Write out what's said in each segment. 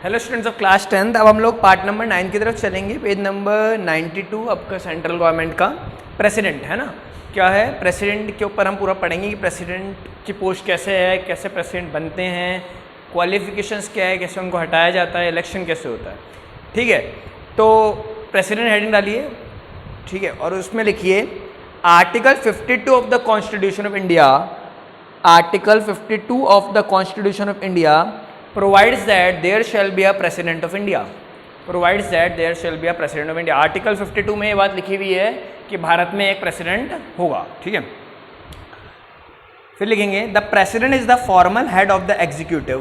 Hello students of class 10th। अब हम लोग पार्ट नंबर 9 की तरफ चलेंगे। पेज नंबर 92 आपका सेंट्रल गवर्नमेंट का प्रेसिडेंट है ना। क्या है प्रेसिडेंट के ऊपर हम पूरा पढ़ेंगे कि प्रेसिडेंट की पोस्ट कैसे है, कैसे प्रेसिडेंट बनते हैं, क्वालिफिकेशंस क्या है, कैसे उनको हटाया जाता है, इलेक्शन कैसे होता है। ठीक है, तो प्रेसिडेंट हेडिंग डालिए। ठीक है, और उसमें लिखिए article 52 of the constitution of India, article 52 of the constitution of India provides that there shall be a president of India, provides that there shall be a president of India। Article 52 में ये बात लिखी हुई है कि भारत में एक president होगा। ठीक है, फिर लिखेंगे the president is the formal head of the executive,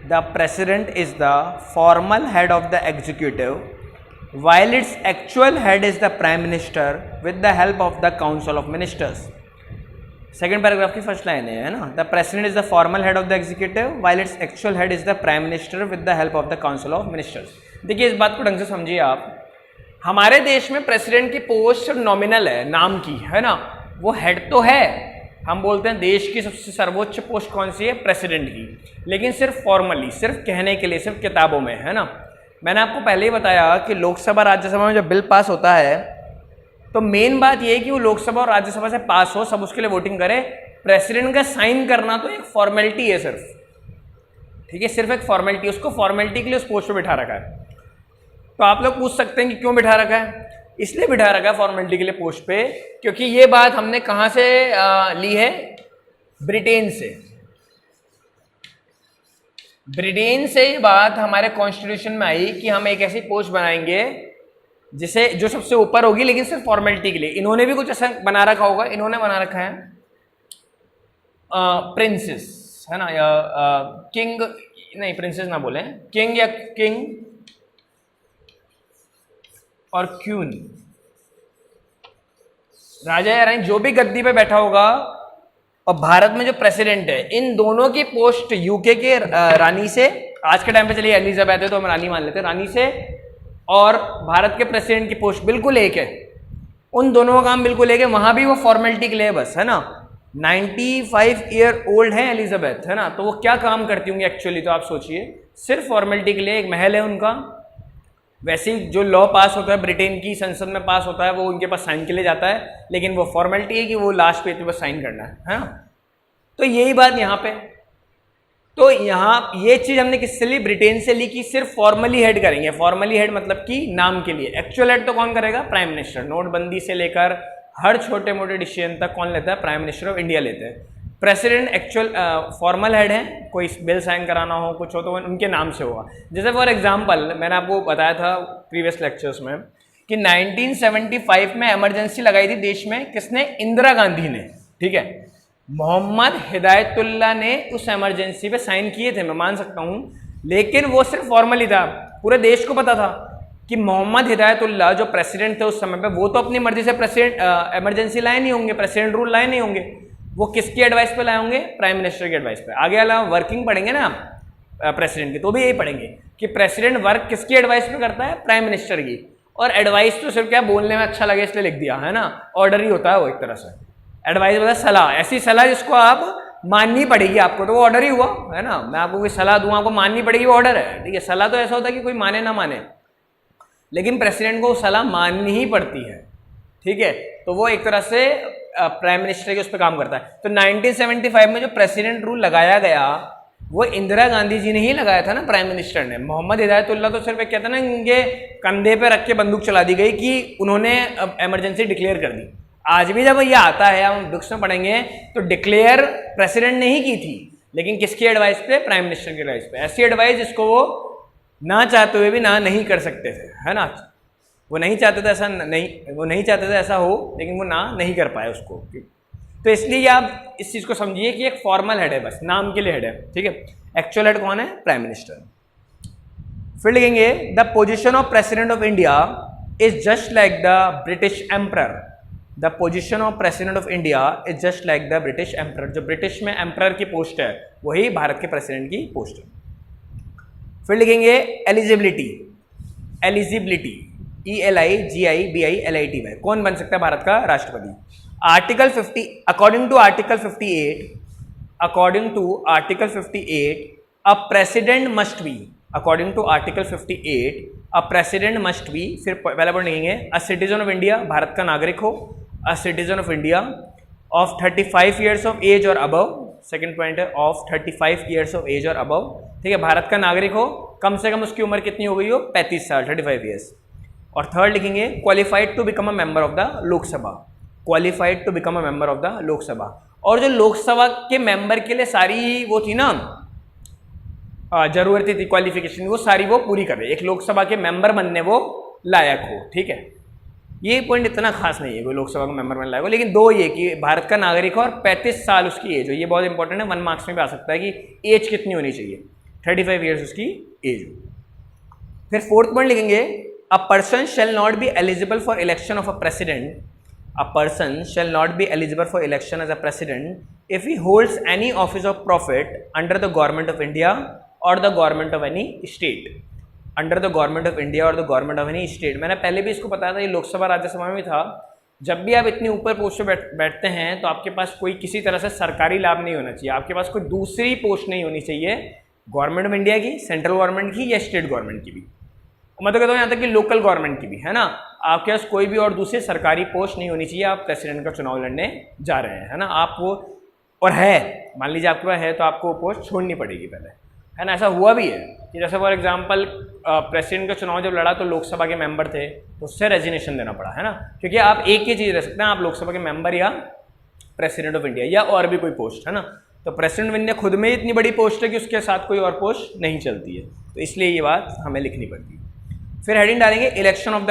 the president is the formal head of the executive while its actual head is the prime minister with the help of the council of ministers। Second paragraph की first line है ना, the president is the formal head of the executive while its actual head is the prime minister with the help of the council of ministers. देखिए इस बात को ढंग से समझिए आप। हमारे देश में प्रेसिडेंट की पोस्ट नॉमिनल है, नाम की है ना, वो हेड तो है। हम बोलते हैं देश की सबसे सर्वोच्च पोस्ट कौन सी है, प्रेसिडेंट की, लेकिन सिर्फ फॉर्मली, सिर्फ कहने के लिए, सिर्फ किताबों में है ना। मैंने आपको पहले ही बताया कि लोकसभा राज्यसभा में जब बिल पास होता है तो मेन बात यह है कि वो लोकसभा और राज्यसभा से पास हो, सब उसके लिए वोटिंग करे। प्रेसिडेंट का साइन करना तो एक फॉर्मेलिटी है सिर्फ, ठीक है, सिर्फ एक फॉर्मेलिटी। उसको फॉर्मेलिटी के लिए उस पोस्ट पे बिठा रखा है। तो आप लोग पूछ सकते हैं कि क्यों बिठा रखा है। इसलिए बिठा रखा है फॉर्मेलिटी के लिए पोस्ट पे, क्योंकि ये बात हमने कहां से ली है, ब्रिटेन से। ब्रिटेन से ये बात हमारे कॉन्स्टिट्यूशन में आई कि हम एक ऐसी पोस्ट बनाएंगे जिसे जो सबसे ऊपर होगी, लेकिन सिर्फ फॉर्मेलिटी के लिए। इन्होंने भी कुछ ऐसा बना रखा होगा, इन्होंने बना रखा है प्रिंसेस है ना, या किंग, नहीं प्रिंसेस ना बोले, किंग या किंग और क्वीन, राजा या रानी, जो भी गद्दी पे बैठा होगा। और भारत में जो प्रेसिडेंट है, इन दोनों की पोस्ट यूके के रानी से, आज के टाइम पे चलिए एलिजाबेथ है तो हम रानी मान लेते हैं, रानी से, और भारत के प्रेसिडेंट की पोस्ट बिल्कुल एक है। उन दोनों का काम बिल्कुल एक है। वहां भी वो फॉर्मेलिटी के लिए बस है ना। 95 ईयर ओल्ड है एलिजाबेथ है ना, तो वो क्या काम करती होंगी एक्चुअली, तो आप सोचिए, सिर्फ फॉर्मेलिटी के लिए। एक महल है उनका, वैसे ही जो लॉ पास होता है ब्रिटेन की संसद में पास होता है, वो उनके पास साइन के लिए जाता है, लेकिन वो फॉर्मेलिटी है कि वो लास्ट पेज पे बस साइन करना है ना। तो यही बात यहाँ पे, तो यहाँ ये चीज हमने किससे ली, ब्रिटेन से ली, कि सिर्फ फॉर्मली हेड करेंगे। फॉर्मली हेड मतलब कि नाम के लिए। एक्चुअल हेड तो कौन करेगा, प्राइम मिनिस्टर। नोटबंदी से लेकर हर छोटे मोटे डिसीजन तक कौन लेता है, प्राइम मिनिस्टर ऑफ इंडिया लेते हैं। प्रेसिडेंट एक्चुअल फॉर्मल हेड है, कोई बिल साइन कराना हो, कुछ हो, तो उनके नाम से होगा। जैसे फॉर एग्जाम्पल मैंने आपको बताया था प्रीवियस लेक्चर्स में कि 1975 में इमरजेंसी लगाई थी देश में, किसने, इंदिरा गांधी ने। ठीक है, मोहम्मद हिदायतुल्लाह ने उस इमरजेंसी पे साइन किए थे, मैं मान सकता हूं, लेकिन वो सिर्फ फॉर्मली था। पूरे देश को पता था कि मोहम्मद हिदायतुल्लाह जो प्रेसिडेंट थे उस समय पे, वो तो अपनी मर्जी से प्रेसिडेंट इमरजेंसी लाए नहीं होंगे, प्रेसिडेंट रूल लाए नहीं होंगे। वो किसकी एडवाइस पे लाए होंगे, प्राइम मिनिस्टर की एडवाइस पे। आगे वाला वर्किंग पढ़ेंगे ना प्रेसिडेंट की, तो भी यही पढ़ेंगे कि प्रेसिडेंट वर्क किसकी एडवाइस पे करता है, प्राइम मिनिस्टर की। और एडवाइस तो सिर्फ क्या, बोलने में अच्छा लगे इसलिए लिख दिया है ना, ऑर्डर ही होता है वो एक तरह से। एडवाइस मतलब सलाह, ऐसी सलाह जिसको आप माननी पड़ेगी आपको, तो वो ऑर्डर ही हुआ है ना। मैं आपको कोई सलाह दूं, आपको माननी पड़ेगी, वो ऑर्डर है। ठीक है, सलाह तो ऐसा होता है कि कोई माने ना माने, लेकिन प्रेसिडेंट को सलाह माननी ही पड़ती है। ठीक है, तो वो एक तरह से प्राइम मिनिस्टर के उस पर काम करता है। तो 1975 में जो प्रेसिडेंट रूल लगाया गया, वो इंदिरा गांधी जी ने ही लगाया था ना, प्राइम मिनिस्टर ने। मोहम्मद हिदायतुल्लाह तो सिर्फ एक कहते हैं ना, इनके कंधे पे रख के बंदूक चला दी गई कि उन्होंने इमरजेंसी डिक्लेयर कर दी। आज भी जब ये आता है, हम बुक्स में पढ़ेंगे, तो डिक्लेयर प्रेसिडेंट ने ही की थी, लेकिन किसकी एडवाइस पे, प्राइम मिनिस्टर की एडवाइस पे। ऐसी एडवाइस जिसको वो ना चाहते हुए भी ना नहीं कर सकते थे, है ना। वो नहीं चाहते थे ऐसा नहीं, वो नहीं चाहते थे ऐसा हो, लेकिन वो ना नहीं कर पाए उसको। तो इसलिए आप इस चीज को समझिए कि एक फॉर्मल हेड है, बस नाम के लिए हेड है। ठीक है, एक्चुअल हेड कौन है, प्राइम मिनिस्टर। फिर लिखेंगे the position of president of India is just like the British emperor. The position of president of India is just like the British emperor. जो ब्रिटिश में एम्परर की पोस्ट है, वही भारत के प्रेसिडेंट की पोस्ट है। फिर लिखेंगे एलिजिबिलिटी, एलिजिबिलिटी ELIGIBILITY में कौन बन सकता है भारत का राष्ट्रपति। Article 50, according to article 58, a president must be, according to article 58 a president must be, फिर पहला पॉइंट लिखेंगे अ सिटीजन ऑफ इंडिया, भारत का नागरिक हो, a citizen of India of 35 years of age और अबव, सेकंड पॉइंट है of 35 years of age और अबव, ठीक है, भारत का नागरिक हो, कम से कम उसकी उम्र कितनी हो गई हो 35 साल, 35 ईयर्स। और थर्ड लिखेंगे qualified to become a member of the Lok Sabha, qualified to become a member of the Lok Sabha. और जो लोकसभा के मेंबर के लिए सारी वो थी ना जरूरतें थी, क्वालिफिकेशन, वो सारी वो पूरी कर रहे, एक लोकसभा के मेंबर बनने वो लायक हो, ठीक है। ये पॉइंट इतना खास नहीं है कोई लोकसभा का मेंबर बनने लायक हो, लेकिन दो ये कि भारत का नागरिक हो और 35 साल उसकी एज हो, ये बहुत इंपॉर्टेंट है, 1 मार्क्स में भी आ सकता है कि एज कितनी होनी चाहिए, 35 ईयर्स उसकी एज हो। फिर फोर्थ पॉइंट लिखेंगे a person shall not be eligible for election of a president, a person shall not be eligible for election as a president if he holds any office of profit under the government of India or the government of any state, under the government of India or the government of any state। मैंने पहले भी इसको बताया था, ये लोकसभा राज्यसभा में था, जब भी आप इतनी ऊपर पोस्ट पे बैठते हैं तो आपके पास कोई किसी तरह से सरकारी लाभ नहीं होना चाहिए, आपके पास कोई दूसरी पोस्ट नहीं होनी चाहिए, गवर्नमेंट ऑफ इंडिया की, सेंट्रल गवर्नमेंट की या स्टेट गवर्नमेंट की भी, मैं तो कहता हूँ यहाँ तक कि लोकल गवर्नमेंट की भी, है ना। आपके पास कोई भी और दूसरी सरकारी पोस्ट नहीं होनी चाहिए, आप प्रेसिडेंट का चुनाव लड़ने जा रहे हैं, है ना। आप वो और है, मान लीजिए आपके पास है तो आपको वो पोस्ट छोड़नी पड़ेगी पहले, है ना। ऐसा हुआ भी है कि जैसे फॉर एग्जांपल प्रेसिडेंट का चुनाव जब लड़ा तो लोकसभा के मेंबर थे तो उससे रेजिग्नेशन देना पड़ा, है ना, क्योंकि आप एक ही चीज़ रह सकते हैं, आप लोकसभा के मेंबर या प्रेसिडेंट ऑफ इंडिया या और भी कोई पोस्ट, है ना। तो प्रेसिडेंट ऑफ इंडिया खुद में इतनी बड़ी पोस्ट है कि उसके साथ कोई और पोस्ट नहीं चलती है, तो इसलिए ये बात हमें लिखनी पड़ती है। फिर हेडिंग डालेंगे इलेक्शन ऑफ द